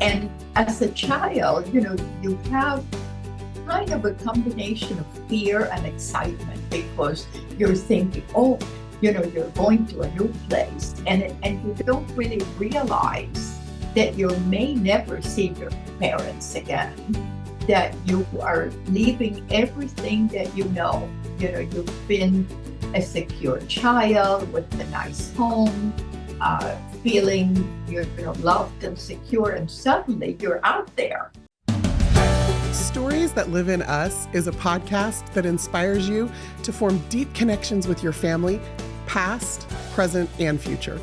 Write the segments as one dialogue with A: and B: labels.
A: And as a child, you have kind of a combination of fear and excitement because you're thinking, oh, you're going to a new place, and you don't really realize that you may never see your parents again, that you are leaving everything that you know. You've been a secure child with a nice home, feeling loved and secure, and suddenly you're out there.
B: Stories That Live in Us is a podcast that inspires you to form deep connections with your family, past, present, and future.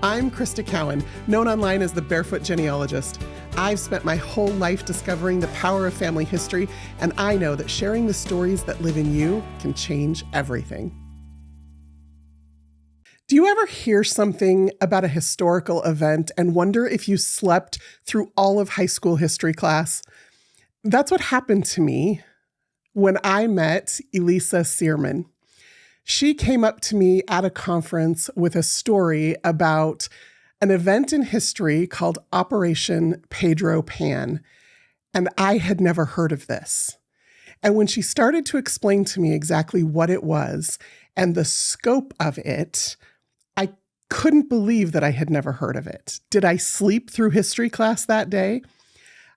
B: I'm Krista Cowan, known online as the Barefoot Genealogist. I've spent my whole life discovering the power of family history, and I know that sharing the stories that live in you can change everything. Do you ever hear something about a historical event and wonder if you slept through all of high school history class? That's what happened to me when I met Elisa Seeherman. She came up to me at a conference with a story about an event in history called Operation Pedro Pan, and I had never heard of this. And when she started to explain to me exactly what it was and the scope of it, I couldn't believe that I had never heard of it. Did I sleep through history class that day?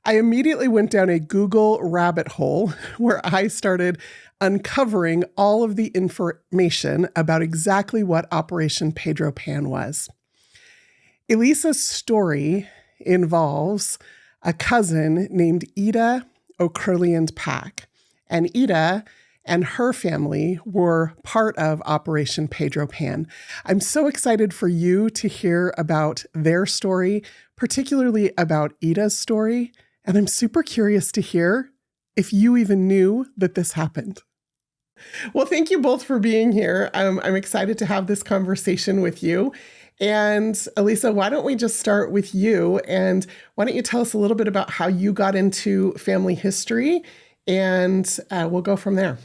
B: I immediately went down a Google rabbit hole where I started uncovering all of the information about exactly what Operation Pedro Pan was. Elisa's story involves a cousin named Yda Okurliand-Pack, and Yda and her family were part of Operation Pedro Pan. I'm so excited for you to hear about their story, particularly about Yda's story, and I'm super curious to hear if you even knew that this happened. Well, thank you both for being here. I'm excited to have this conversation with you. And Elisa, why don't we just start with you? And why don't you tell us a little bit about how you got into family history? And we'll go from there.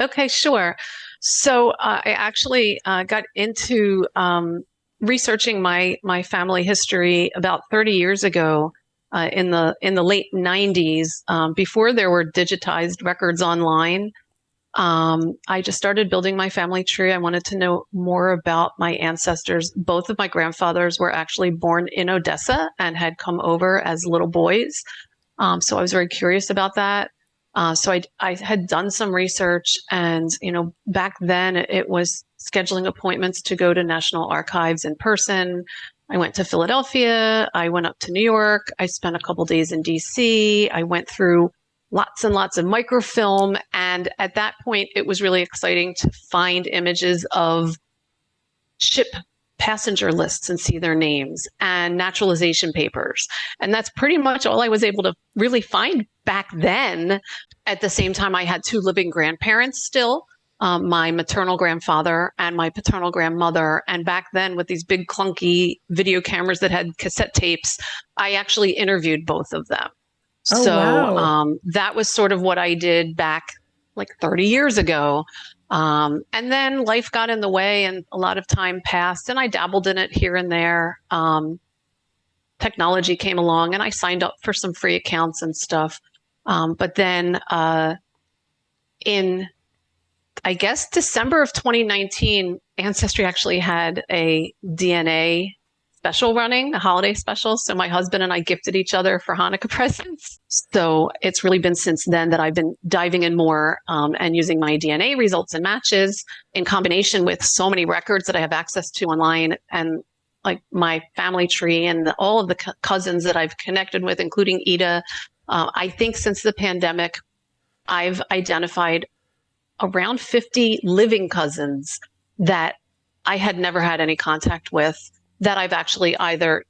C: Okay, sure. So I actually got into researching my family history about 30 years ago. In the late 90s, before there were digitized records online, I just started building my family tree. I wanted to know more about my ancestors. Both of my grandfathers were actually born in Odessa and had come over as little boys. So I was very curious about that. So I had done some research, and back then it was scheduling appointments to go to National Archives in person. I went to Philadelphia. I went up to New York. I spent a couple days in DC. I went through lots and lots of microfilm. And at that point, it was really exciting to find images of ship passenger lists and see their names, and naturalization papers. And that's pretty much all I was able to really find back then. At the same time, I had two living grandparents still. My maternal grandfather and my paternal grandmother. And back then, with these big clunky video cameras that had cassette tapes, I actually interviewed both of them.
B: Oh,
C: so
B: wow.
C: That was sort of what I did back like 30 years ago. And then life got in the way and a lot of time passed, and I dabbled in it here and there. Technology came along and I signed up for some free accounts and stuff. But then in I guess December of 2019, Ancestry actually had a DNA special running, a holiday special. So my husband and I gifted each other for Hanukkah presents. So it's really been since then that I've been diving in more and using my DNA results and matches in combination with so many records that I have access to online, and like my family tree and all of the cousins that I've connected with, including Yda. I think since the pandemic, I've identified around 50 living cousins that I had never had any contact with, that I've actually either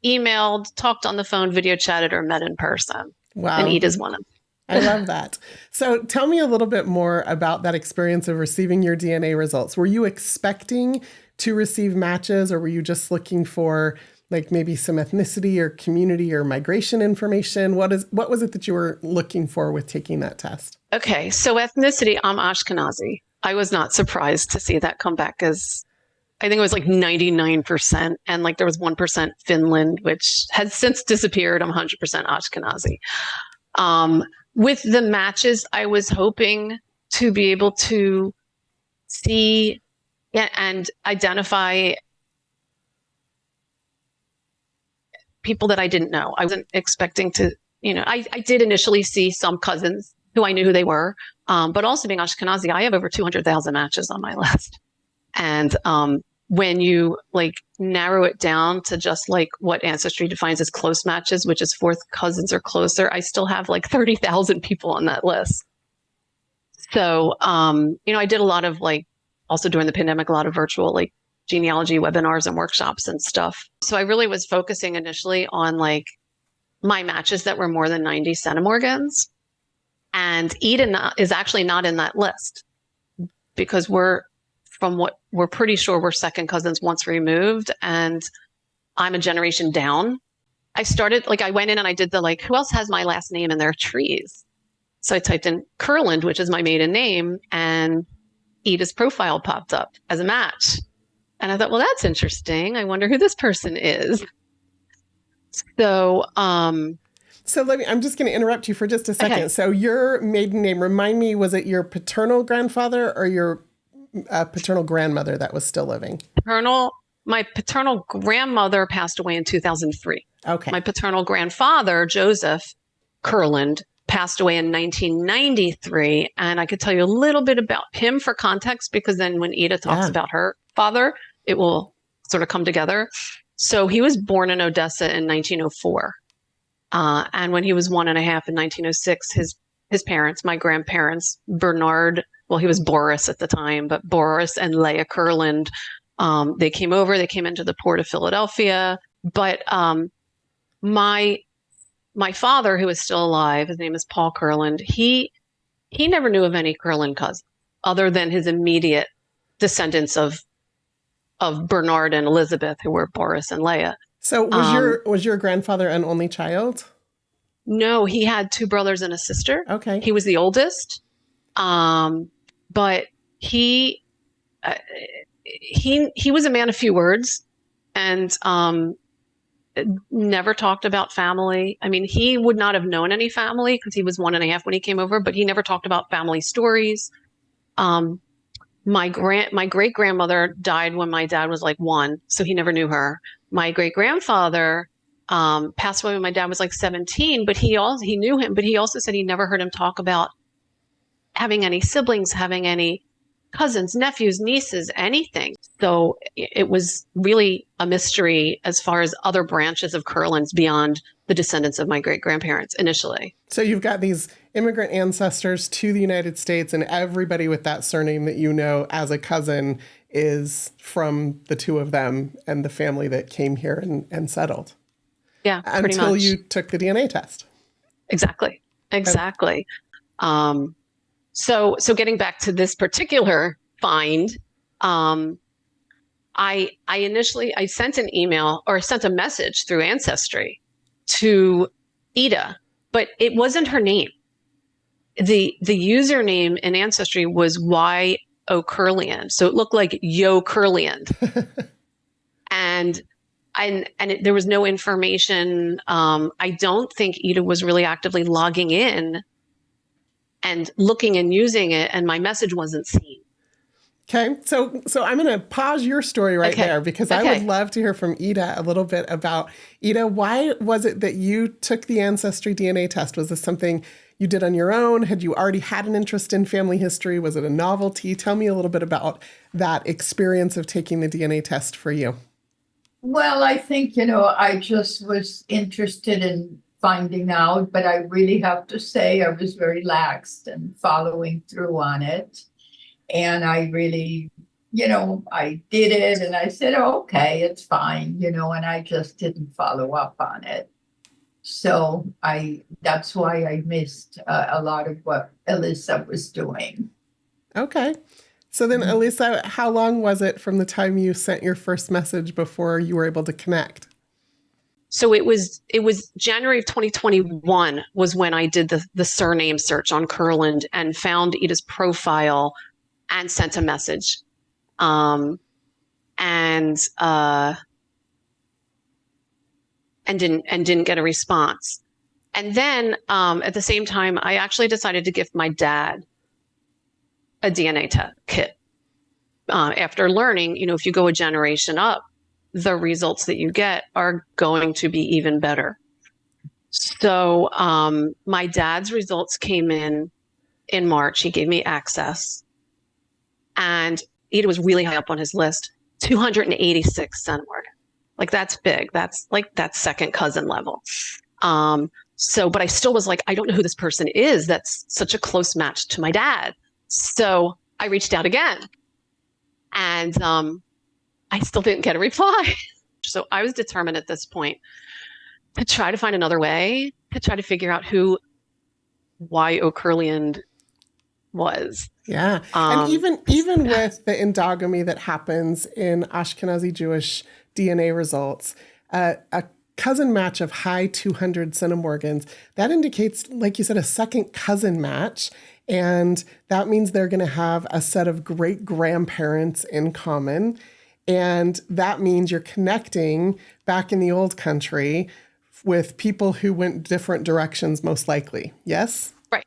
C: emailed, talked on the phone, video chatted, or met in person.
B: Wow.
C: And Yda's one of them.
B: I love that. So tell me a little bit more about that experience of receiving your DNA results. Were you expecting to receive matches, or were you just looking for like maybe some ethnicity or community or migration information? What was it that you were looking for with taking that test?
C: Okay, so ethnicity, I'm Ashkenazi. I was not surprised to see that come back as I think it was like 99%. And like there was 1% Finland, which has since disappeared. I'm 100% Ashkenazi. With the matches, I was hoping to be able to see and identify people that I didn't know. I wasn't expecting to, I did initially see some cousins who I knew who they were. But also being Ashkenazi, I have over 200,000 matches on my list. And when you like narrow it down to just like what Ancestry defines as close matches, which is fourth cousins or closer, I still have like 30,000 people on that list. So, I did a lot of like, also during the pandemic, a lot of virtual like genealogy webinars and workshops and stuff. So I really was focusing initially on like my matches that were more than 90 centimorgans. And Yda is actually not in that list because we're pretty sure we're second cousins once removed, and I'm a generation down. I went in and I did the like, who else has my last name in their trees? So I typed in Kurland, which is my maiden name, and Yda's profile popped up as a match. And I thought, well, that's interesting. I wonder who this person is. So, I'm
B: just going to interrupt you for just a second.
C: Okay.
B: So your maiden name, remind me, was it your paternal grandfather or your paternal grandmother that was still living?
C: My paternal grandmother passed away in 2003.
B: Okay.
C: My paternal grandfather, Joseph Kurland, passed away in 1993. And I could tell you a little bit about him for context, because then when Yda talks about her father, it will sort of come together. So he was born in Odessa in 1904. And when he was 1.5 in 1906, his parents, my grandparents, Bernard, well, he was Boris at the time, but Boris and Leah Kurland, they came into the port of Philadelphia. But my father, who is still alive, his name is Paul Kurland, he never knew of any Kurland cousins other than his immediate descendants of Bernard and Elizabeth, who were Boris and Leah.
B: So was your grandfather an only child?
C: No, he had 2 brothers and a sister.
B: Okay.
C: He was the oldest. But he was a man of few words, and never talked about family. I mean, he would not have known any family because he was 1.5 when he came over, but he never talked about family stories. My great grandmother died when my dad was like 1, so he never knew her. My great grandfather passed away when my dad was like 17, but he knew him, but he also said he never heard him talk about having any siblings, having any cousins, nephews, nieces, anything. So it was really a mystery as far as other branches of Kurlands beyond the descendants of my great grandparents initially.
B: So you've got these immigrant ancestors to the United States, and everybody with that surname that you know as a cousin is from the 2 of them and the family that came here and settled.
C: Yeah, pretty much.
B: Until you took the DNA test.
C: Exactly. So getting back to this particular find, I sent an email or sent a message through Ancestry to Yda, but it wasn't her name. The username in Ancestry was Yda Okurliand, so it looked like Yda Okurliand, and there was no information. I don't think Yda was really actively logging in and looking and using it, and my message wasn't seen.
B: Okay, so I'm going to pause your story right there, because I would love to hear from Yda a little bit about, Yda, why was it that you took the Ancestry DNA test? Was this something you did on your own? Had you already had an interest in family history? Was it a novelty? Tell me a little bit about that experience of taking the DNA test for you.
A: Well, I think, I just was interested in finding out, but I really have to say I was very lax and following through on it. And I really, I did it and I said, oh, okay, it's fine, and I just didn't follow up on it. So that's why I missed a lot of what Elisa was doing.
B: Okay. So then, Elisa, how long was it from the time you sent your first message before you were able to connect?
C: So it was January of 2021 was when I did the surname search on Kurland and found Yda's profile and sent a message. and didn't get a response. And then at the same time, I actually decided to give my dad a DNA kit after learning, if you go a generation up, the results that you get are going to be even better. So my dad's results came in March. He gave me access, and Yda was really high up on his list, 286 centimorgan. Like, that's big. That's second cousin level. But I still was like, I don't know who this person is. That's such a close match to my dad. So I reached out again, and I still didn't get a reply. So I was determined at this point to try to find another way to try to figure out who Yda Okurliand was.
B: Yeah. And even with the endogamy that happens in Ashkenazi Jewish DNA results, a cousin match of high 200 centimorgans, that indicates, like you said, a second cousin match. And that means they're going to have a set of great grandparents in common. And that means you're connecting back in the old country with people who went different directions, most likely. Yes?
C: Right.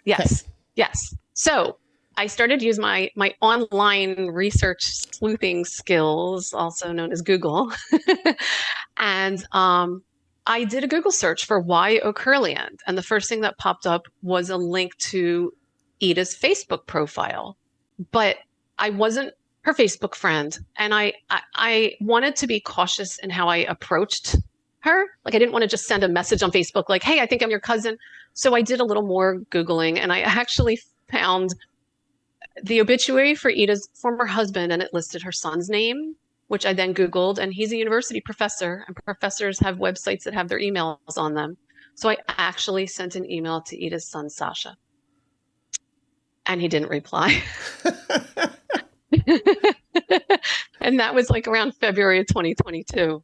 C: Yes. Okay. Yes. So I started to use my online research sleuthing skills, also known as Google. And I did a Google search for Yda Okurliand. And the first thing that popped up was a link to Yda's Facebook profile. But I wasn't her Facebook friend. And I wanted to be cautious in how I approached her. Like, I didn't want to just send a message on Facebook like, hey, I think I'm your cousin. So I did a little more Googling, and I actually found the obituary for Yda's former husband, and it listed her son's name, which I then Googled, and he's a university professor, and professors have websites that have their emails on them. So I actually sent an email to Yda's son, Sasha, and he didn't reply. And that was like around February of 2022.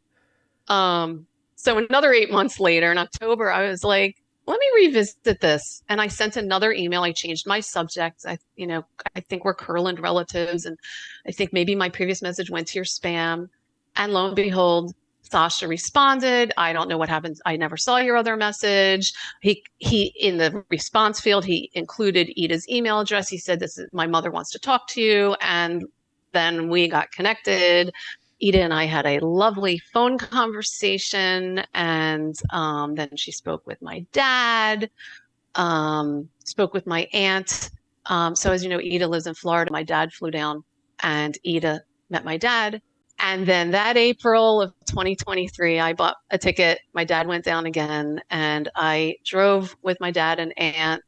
C: So another 8 months later, in October, I was like, let me revisit this. And I sent another email. I changed my subject. I think we're Kurland relatives. And I think maybe my previous message went to your spam. And lo and behold, Sasha responded. I don't know what happened. I never saw your other message. He in the response field, he included Yda's email address. He said, my mother wants to talk to you. And then we got connected. Yda and I had a lovely phone conversation, and then she spoke with my dad, spoke with my aunt. So as you know, Yda lives in Florida. My dad flew down, and Yda met my dad. And then that April of 2023, I bought a ticket. My dad went down again, and I drove with my dad and aunt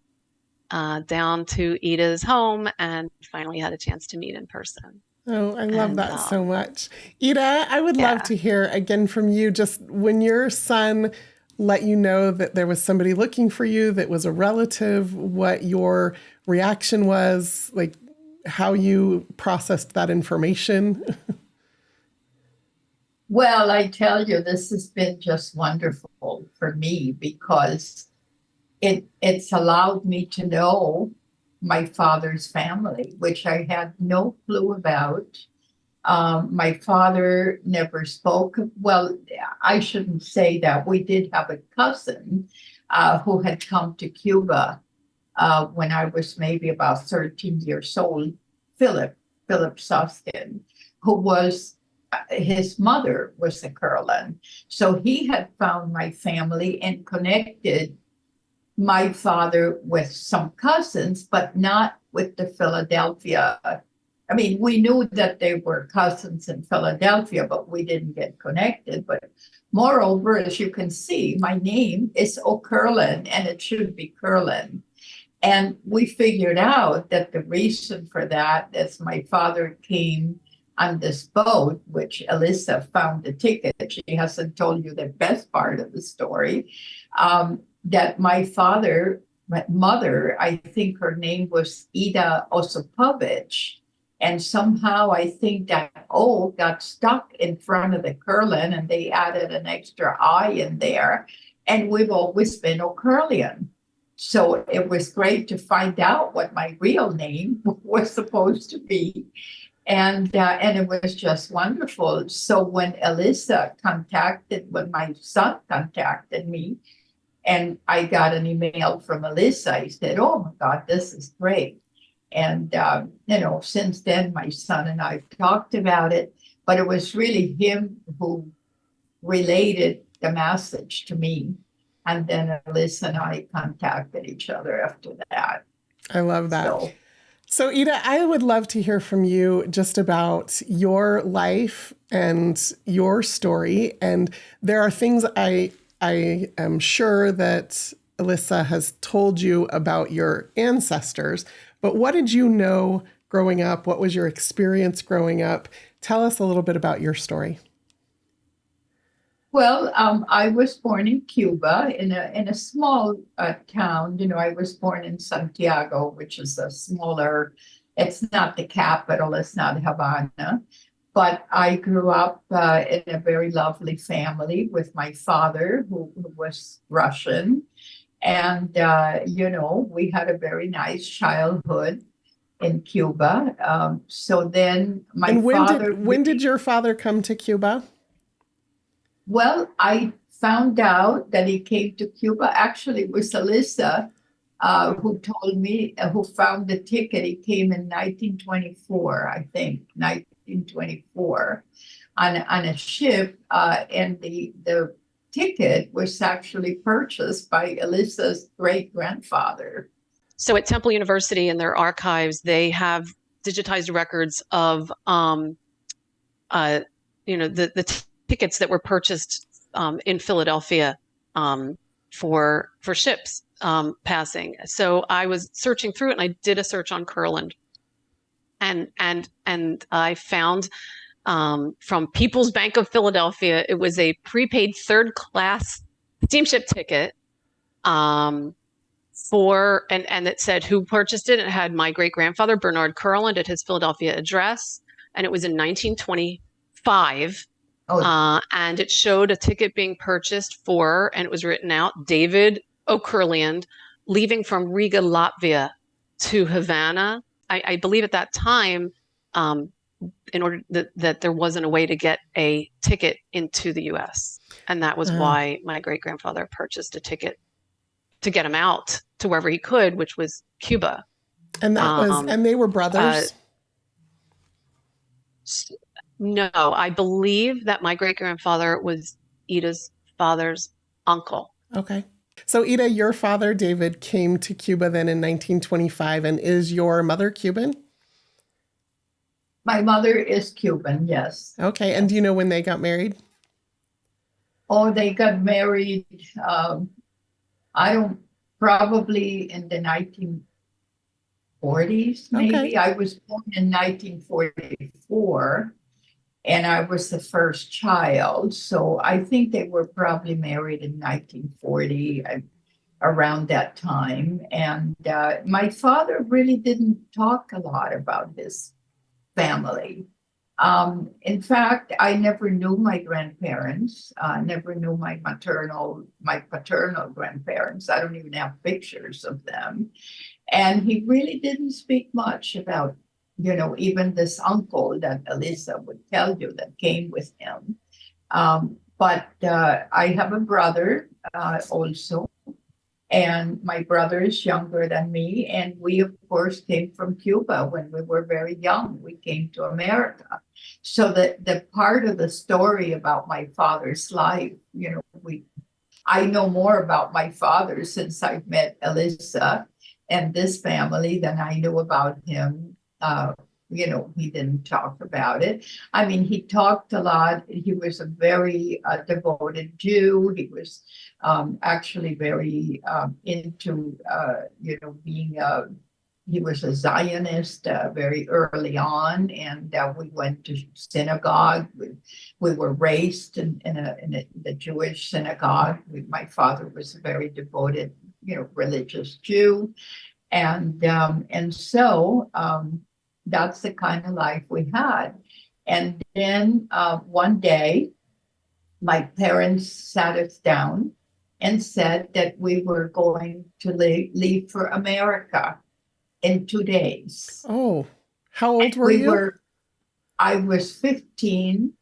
C: down to Yda's home, and finally had a chance to meet in person.
B: Oh, I love that so much. Yda, I would love to hear again from you, just when your son let you know that there was somebody looking for you, that was a relative, what your reaction was, like how you processed that information.
A: Well, I tell you, this has been just wonderful for me because it's allowed me to know my father's family, which I had no clue about. My father never spoke. Well, I shouldn't say that. We did have a cousin who had come to Cuba when I was maybe about 13 years old, Philip Suskin, who was, his mother was a Kurland. So he had found my family and connected my father with some cousins, but not with the Philadelphia. I mean, we knew that they were cousins in Philadelphia, but we didn't get connected. But moreover, as you can see, my name is Okurliand, and it should be Kurland. And we figured out that the reason for that is my father came on this boat, which Elisa found the ticket. She hasn't told you the best part of the story. That my mother, I think her name was Yda Okurliand-Pack, and somehow I think that O got stuck in front of the Kurland, and they added an extra I in there, and we've always been Okurliand. So it was great to find out what my real name was supposed to be. And it was just wonderful. So when my son contacted me, and I got an email from Elisa, he said, "Oh my God, this is great." And since then, my son and I talked about it, but it was really him who relayed the message to me. And then Elisa and I contacted each other after that.
B: I love that.
A: So,
B: So, Yda, I would love to hear from you just about your life and your story. And there are things I am sure that Elisa has told you about your ancestors, but what did you know growing up? What was your experience growing up? Tell us a little bit about your story.
A: well, I was born in Cuba in a small town. I was born in Santiago, which is a smaller. It's not the capital. It's not Havana, but I grew up in a very lovely family with my father, who was Russian, and we had a very nice childhood in Cuba. So then my
B: And
A: father.
B: when did your father come to Cuba?
A: Well, I found out that he came to Cuba. Actually, it was Elisa who told me, who found the ticket. He came in 1924, I think, 1924, on a ship, and the ticket was actually purchased by Elisa's great grandfather.
C: So at Temple University in their archives, they have digitized records of the tickets that were purchased in Philadelphia for ships passing. So I was searching through it, and I did a search on Kurland, and I found from People's Bank of Philadelphia, it was a prepaid third class steamship ticket for and it said who purchased it. It had my great grandfather Bernard Kurland at his Philadelphia address, and it was in 1925. And it showed a ticket being purchased for, and it was written out, David Okurliand, leaving from Riga, Latvia to Havana. I believe at that time, in order that there wasn't a way to get a ticket into the U.S. And that was why my great grandfather purchased a ticket to get him out to wherever he could, which was Cuba.
B: And and they were brothers?
C: No, I believe that my great grandfather was Yda's father's uncle.
B: Okay. So Yda, your father, David, came to Cuba then in 1925, and is your mother Cuban?
A: My mother is Cuban, yes.
B: Okay. And do you know when they got married?
A: Oh, they got married, probably in the 1940s, maybe.
B: Okay.
A: I was born in 1944, and I was the first child. So I think they were probably married in 1940, around that time. And my father really didn't talk a lot about his family. In fact, I never knew my grandparents, never knew my paternal grandparents. I don't even have pictures of them. And he really didn't speak much about, even this uncle that Elisa would tell you that came with him. But I have a brother also. And my brother is younger than me. And we, of course, came from Cuba when we were very young. We came to America. So the part of the story about my father's life, I know more about my father since I've met Elisa and this family than I knew about him. He didn't talk about it. I mean, he talked a lot. He was a very devoted Jew. He was actually very into, being he was a Zionist very early on, and we went to synagogue. We were raised in the Jewish synagogue. My father was a very devoted, religious Jew, and so that's the kind of life we had. And then one day, my parents sat us down and said that we were going to leave for America in 2 days.
B: Oh, how old were you?
A: I was 15.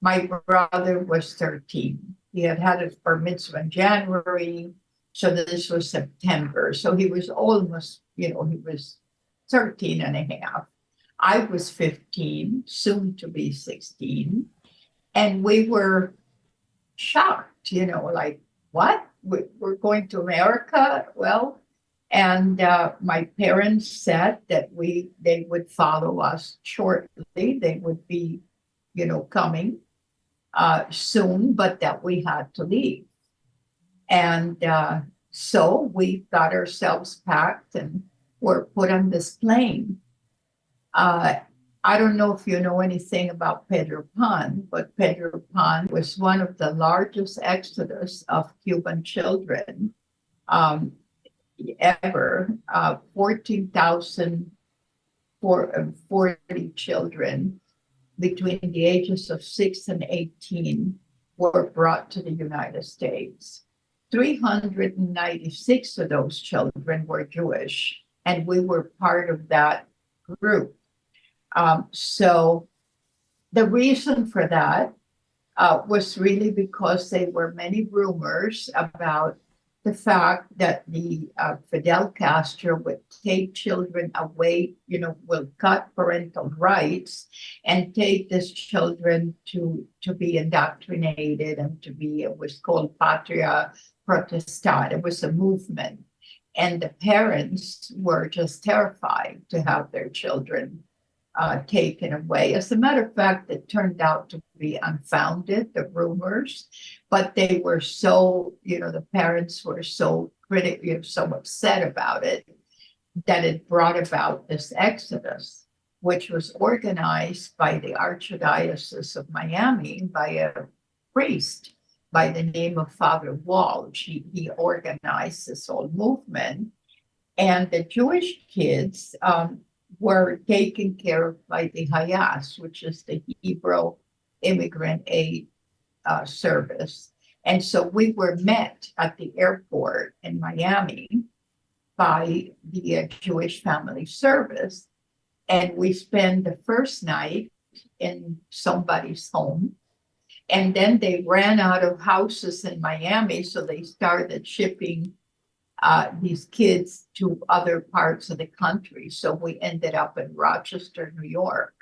A: My brother was 13. He had had his bar mitzvah in January, so this was September. So he was almost, he was 13 and a half. I was 15, soon to be 16. And we were shocked, like, what? We're going to America? Well, and my parents said that they would follow us shortly. They would be, coming soon, but that we had to leave. And so we got ourselves packed and were put on this plane. I don't know if you know anything about Pedro Pan, but Pedro Pan was one of the largest exodus of Cuban children ever. 14,040 children between the ages of 6 and 18 were brought to the United States. 396 of those children were Jewish, and we were part of that group. So the reason for that was really because there were many rumors about the fact that the Fidel Castro would take children away, will cut parental rights and take these children to be indoctrinated and to be, it was called Patria Protestant. It was a movement. And the parents were just terrified to have their children taken away. As a matter of fact, it turned out to be unfounded, the rumors, but they were so, the parents were so critical, so upset about it, that it brought about this exodus, which was organized by the Archdiocese of Miami by a priest by the name of Father Walsh. He organized this whole movement, and the Jewish kids were taken care of by the Hayas, which is the Hebrew Immigrant Aid Service. And so we were met at the airport in Miami by the Jewish Family Service. And we spent the first night in somebody's home. And then they ran out of houses in Miami, so they started shipping these kids to other parts of the country. So we ended up in Rochester, New York.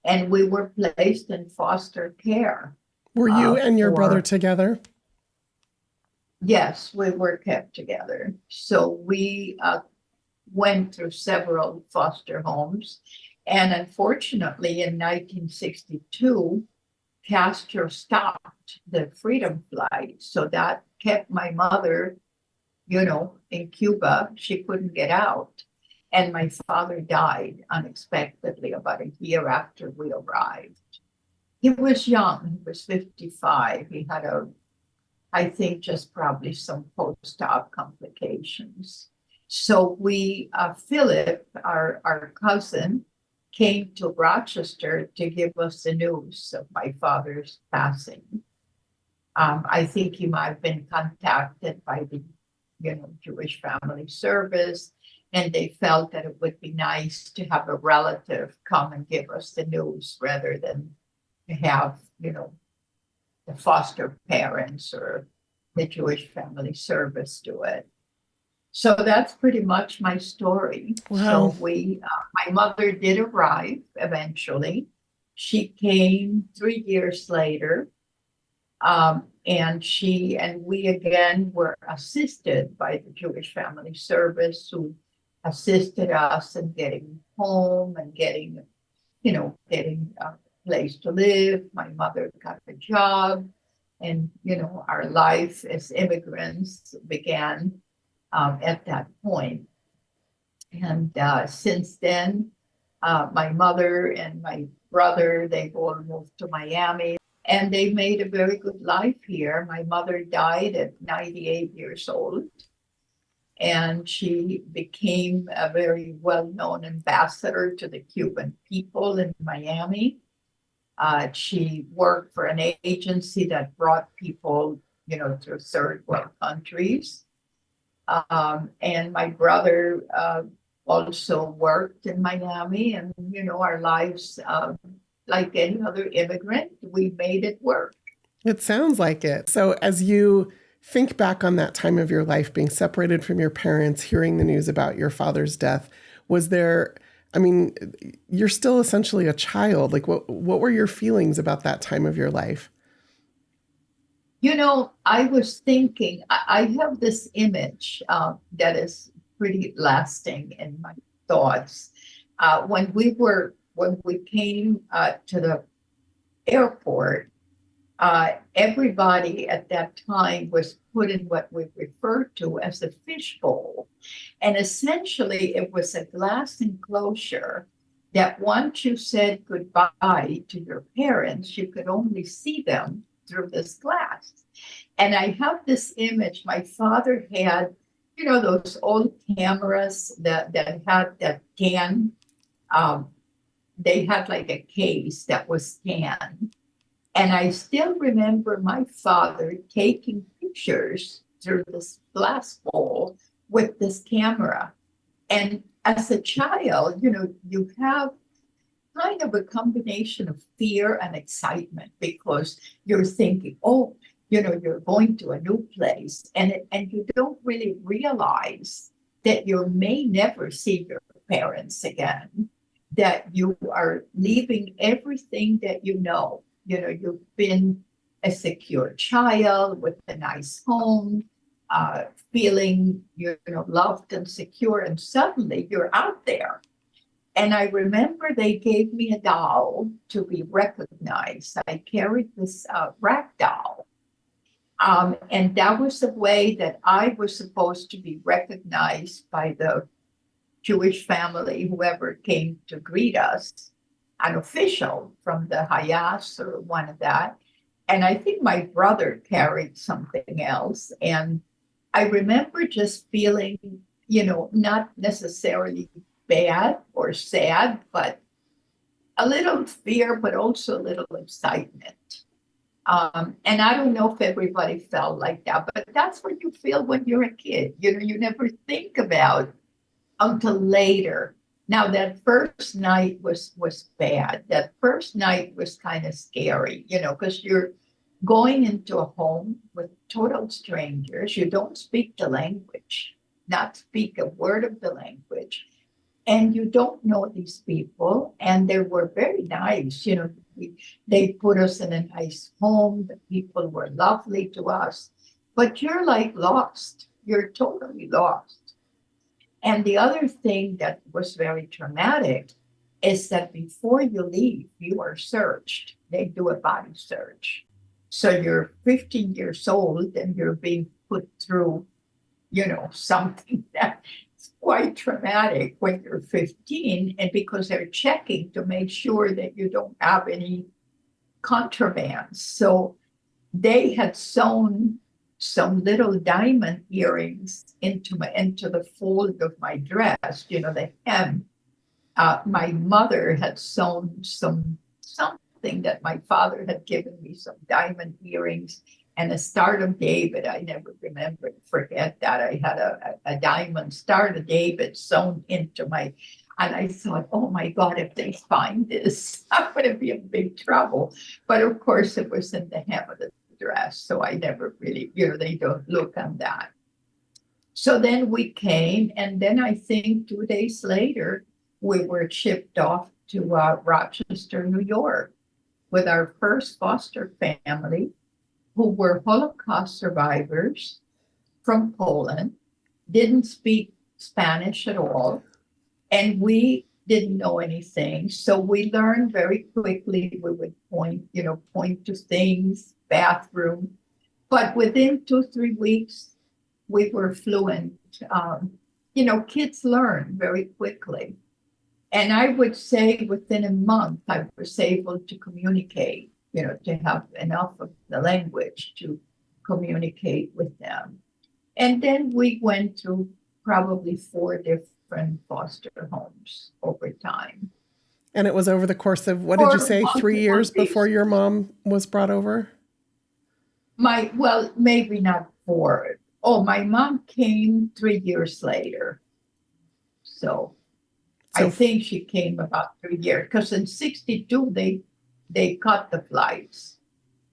A: And we were placed in foster care.
B: Were you and your brother together?
A: Yes, we were kept together. So we went through several foster homes. And unfortunately, in 1962, Castro stopped the freedom flight. So that kept my mother, in Cuba. She couldn't get out. And my father died unexpectedly about a year after we arrived. He was young, he was 55. He had I think just probably some post-op complications. So Philip, our cousin, came to Rochester to give us the news of my father's passing. I think he might have been contacted by the Jewish Family Service, and they felt that it would be nice to have a relative come and give us the news rather than to have, the foster parents or the Jewish Family Service do it. So that's pretty much my story.
B: Wow.
A: So my mother did arrive eventually. She came 3 years later. And we again were assisted by the Jewish Family Service, who assisted us in getting home and getting a place to live. My mother got a job, and, our life as immigrants began at that point. And since then, my mother and my brother, they've all moved to Miami. And they made a very good life here. My mother died at 98 years old, and she became a very well-known ambassador to the Cuban people in Miami. She worked for an agency that brought people, through third world countries. And my brother also worked in Miami, and our lives, like any other immigrant, we made it work.
B: It sounds like it. So as you think back on that time of your life, being separated from your parents, hearing the news about your father's death, was there, I mean, you're still essentially a child. Like what were your feelings about that time of your life?
A: I was thinking, I have this image that is pretty lasting in my thoughts. When we came to the airport, everybody at that time was put in what we referred to as a fishbowl. And essentially, it was a glass enclosure that once you said goodbye to your parents, you could only see them through this glass. And I have this image. My father had, those old cameras that had that can. They had like a case that was scanned. And I still remember my father taking pictures through this glass bowl with this camera. And as a child, you have kind of a combination of fear and excitement because you're thinking, oh, you're going to a new place, and you don't really realize that you may never see your parents again, that you are leaving everything that you've been a secure child with a nice home, feeling loved and secure, and suddenly you're out there. And I remember they gave me a doll to be recognized. I carried this rag doll. And that was the way that I was supposed to be recognized by the Jewish family, whoever came to greet us, an official from the Hayas or one of that. And I think my brother carried something else. And I remember just feeling, not necessarily bad or sad, but a little fear, but also a little excitement. And I don't know if everybody felt like that, but that's what you feel when you're a kid. You never think about until later. Now, that first night was bad. That first night was kind of scary, because you're going into a home with total strangers. You don't speak the language, not speak a word of the language. And you don't know these people. And they were very nice. They put us in a nice home. The people were lovely to us. But you're like lost. You're totally lost. And the other thing that was very traumatic is that before you leave, you are searched. They do a body search. So you're 15 years old and you're being put through, something that's quite traumatic when you're 15. And because they're checking to make sure that you don't have any contraband. So they had sewn some little diamond earrings into the fold of my dress, the hem. My mother had sewn something that my father had given me, some diamond earrings and a Star of David. I never forget that. I had a diamond Star of David sewn into my, and I thought, oh my God, if they find this, I'm going to be in big trouble. But of course, it was in the hem of the dress, so I never really, they don't look on that. So then we came, and then I think 2 days later, we were shipped off to Rochester, New York, with our first foster family, who were Holocaust survivors from Poland, didn't speak Spanish at all, and we didn't know anything. So we learned very quickly. We would point to things, bathroom. But within 2-3 weeks, we were fluent. Kids learn very quickly. And I would say within a month, I was able to communicate, to have enough of the language to communicate with them. And then we went through probably 4 different foster homes over time.
B: And it was over the course of, what did you say, 3 years before your mom was brought over?
A: Maybe not 4. Oh, my mom came 3 years later. So I
B: So
A: think she came about 3 years, because in 62 they cut the flights.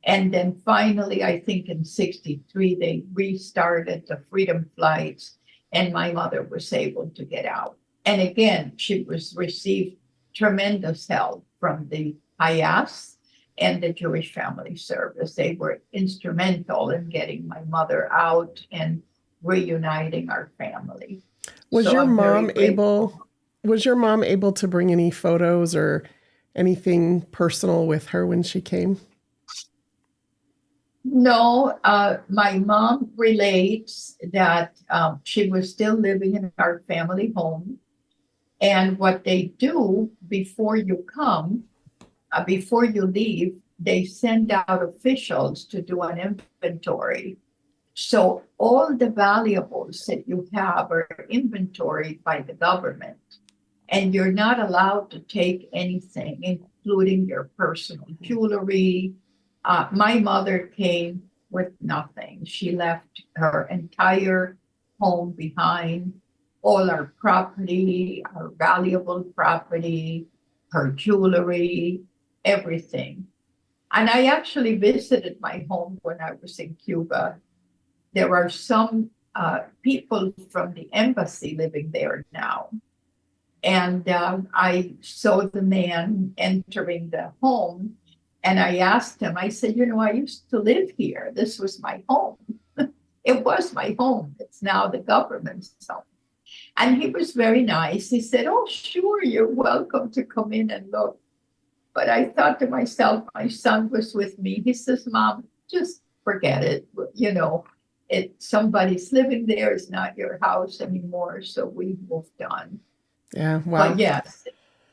A: And then finally, I think in 63, they restarted the freedom flights, and my mother was able to get out. And again, she received tremendous help from the IAS and the Jewish Family Service. They were instrumental in getting my mother out and reuniting our family.
B: was
A: So
B: your
A: I'm very
B: mom able
A: grateful.
B: was your mom able to bring any photos or anything personal with her when she came?
A: No, my mom relates that she was still living in our family home. And what they do before you come, before you leave, they send out officials to do an inventory. So all the valuables that you have are inventoried by the government, and you're not allowed to take anything, including your personal jewelry. My mother came with nothing. She left her entire home behind, all our property, our valuable property, her jewelry, everything. And I actually visited my home when I was in Cuba. There are some people from the embassy living there now. And I saw the man entering the home, and I asked him, I said, I used to live here. This was my home. It was my home. It's now the government's home. And he was very nice. He said, oh, sure, you're welcome to come in and look. But I thought to myself, my son was with me. He says, Mom, just forget it. Somebody's living there. It's not your house anymore. So we moved on.
B: Yeah, wow.
A: But yes,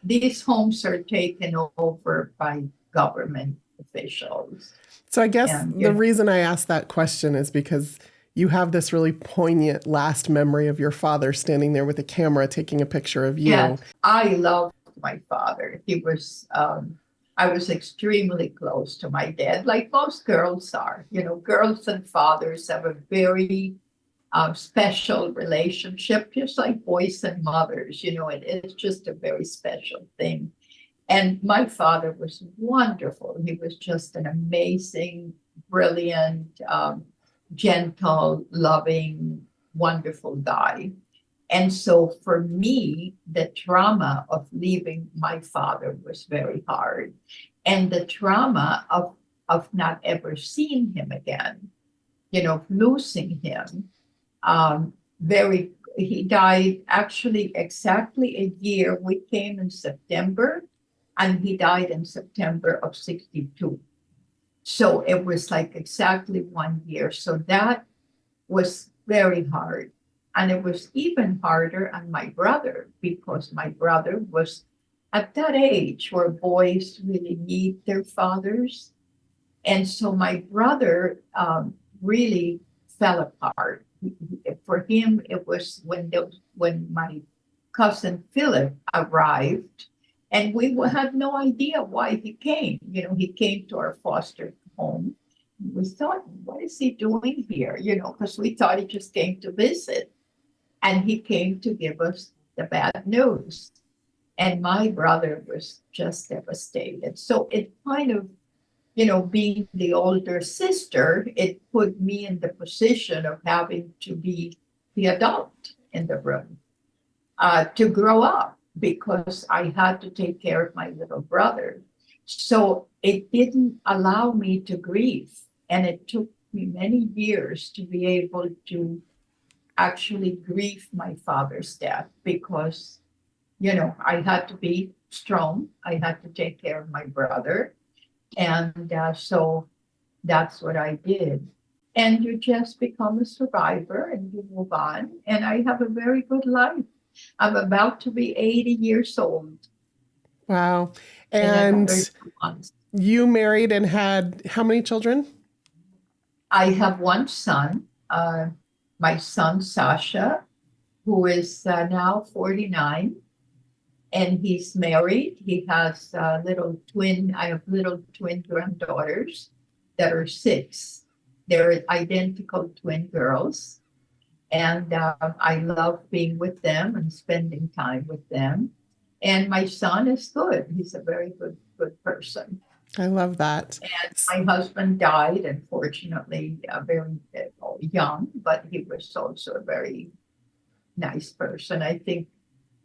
A: these homes are taken over by government officials.
B: So I guess
A: And
B: the reason I asked that question is because you have this really poignant last memory of your father standing there with a camera taking a picture of you.
A: yes, I loved my father. I was extremely close to my dad, like most girls are. Girls and fathers have a very special relationship, just like boys and mothers. It is just a very special thing. And my father was wonderful. He was just an amazing, brilliant, gentle, loving, wonderful guy. And so for me, the trauma of leaving my father was very hard. And the trauma of not ever seeing him again, losing him. He died actually exactly a year. We came in September, and he died in September of 62. So it was like exactly 1 year. So that was very hard. And it was even harder on my brother, because my brother was at that age where boys really need their fathers. And so my brother really fell apart. For him, it was when my cousin Philip arrived, and we had no idea why he came. He came to our foster home. We thought, what is he doing here? Because we thought he just came to visit. And he came to give us the bad news. And my brother was just devastated. So it kind of, being the older sister, it put me in the position of having to be the adult in the room, to grow up, because I had to take care of my little brother. So it didn't allow me to grieve. And it took me many years to be able to actually grieve my father's death, because, I had to be strong. I had to take care of my brother. And so that's what I did. And you just become a survivor and you move on. And I have a very good life. I'm about to be 80 years old.
B: Wow.
A: in
B: And
A: another 2 months.
B: you married and had how many children?
A: I have one son, my son Sasha, who is now 49, and he's married. He has I have little twin granddaughters that are 6. They're identical twin girls. And I love being with them and spending time with them. And my son is good. He's a very good person.
B: I love that.
A: And my husband died, unfortunately, very young, but he was also a very nice person. I think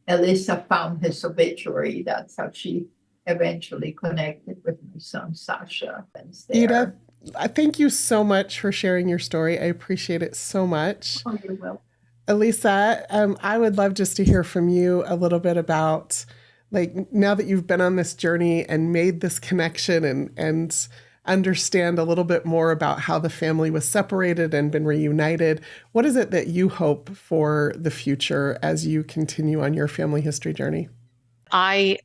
A: Elisa found his obituary. That's how she eventually connected with my son, Sasha.
B: Yda, I thank you so much for sharing your story. I appreciate it so much.
A: Oh, you're welcome.
B: Elisa, I would love just to hear from you a little bit about, like, now that you've been on this journey and made this connection and understand a little bit more about how the family was separated and been reunited, what is it that you hope for the future as you continue on your family history journey?
C: I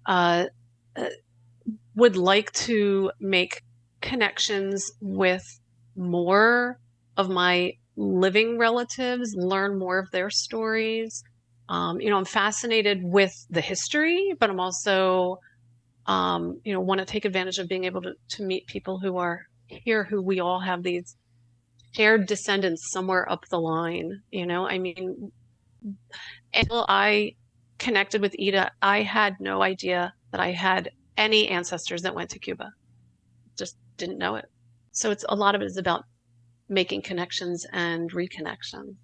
C: would like to make connections with more of my living relatives, learn more of their stories. I'm fascinated with the history, but I'm also, want to take advantage of being able to meet people who are here, who we all have these shared descendants somewhere up the line. Until I connected with Yda, I had no idea that I had any ancestors that went to Cuba. Just didn't know it. So a lot of it is about making connections and reconnection.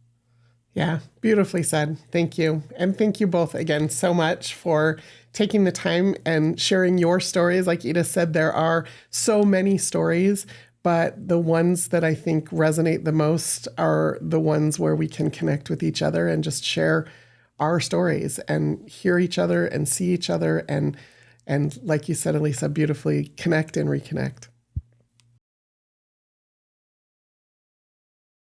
B: Yeah, beautifully said. Thank you. And thank you both again so much for taking the time and sharing your stories. Like Yda said, there are so many stories, but the ones that I think resonate the most are the ones where we can connect with each other and just share our stories and hear each other and see each other and like you said, Elisa, beautifully connect and reconnect.